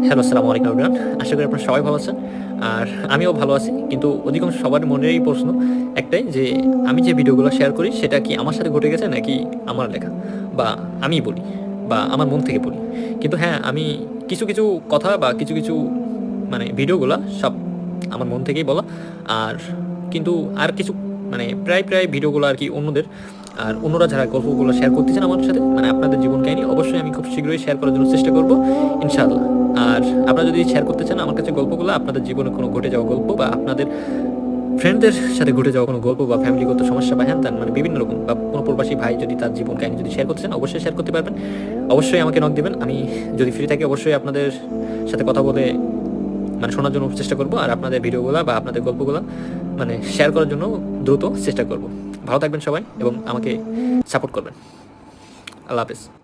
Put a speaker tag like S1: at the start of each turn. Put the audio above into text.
S1: Hello, আসসালামু আলাইকুম everyone. আশা করি আপনারা সবাই ভালো আছেন। আর আমিও ভালো আছি। কিন্তু অধিকাংশ সবার মনেরই প্রশ্ন একটাই যে, আমি যে ভিডিওগুলো শেয়ার করি সেটা কি আমার সাথে ঘটে গেছে নাকি আমার লেখা? বা আমিই বলি বা আমার মন থেকে বলি। কিন্তু হ্যাঁ, আমি কিছু কথা বা কিছু মানে ভিডিওগুলা সব আমার মন থেকেই বলা। আর কিন্তু আর কিছু মানে প্রায় ভিডিওগুলো আরকি অন্যদের। আর অন্যরা যারা গল্পগুলো শেয়ার করতেছেন আমার সাথে, মানে আপনাদের জীবন কাহিনী, অবশ্যই আমি খুব শীঘ্রই শেয়ার করার জন্য চেষ্টা করব, ইনশাআল্লাহ। আর আপনারা যদি শেয়ার করতে চান আমার কাছে গল্পগুলো, আপনাদের জীবনে কোনো ঘটে যাওয়া গল্প বা আপনাদের ফ্রেন্ডদের সাথে ঘটে যাওয়া কোনো গল্প বা ফ্যামিলিগত সমস্যা বা হ্যান-ত্যান, মানে বিভিন্ন রকম, বা কোনো প্রবাসী ভাই যদি তার জীবন কাহিনী যদি শেয়ার করতে চান, অবশ্যই শেয়ার করতে পারবেন। অবশ্যই আমাকে নক দিবেন। আমি যদি ফ্রি থাকি অবশ্যই আপনাদের সাথে কথা বলে মানে শোনার জন্য চেষ্টা করব। আর আপনাদের ভিডিওগুলা বা আপনাদের গল্পগুলা মানে শেয়ার করার জন্য দ্রুত চেষ্টা করব। ভালো থাকবেন সবাই এবং আমাকে সাপোর্ট করবেন। আল্লাহ হাফেজ।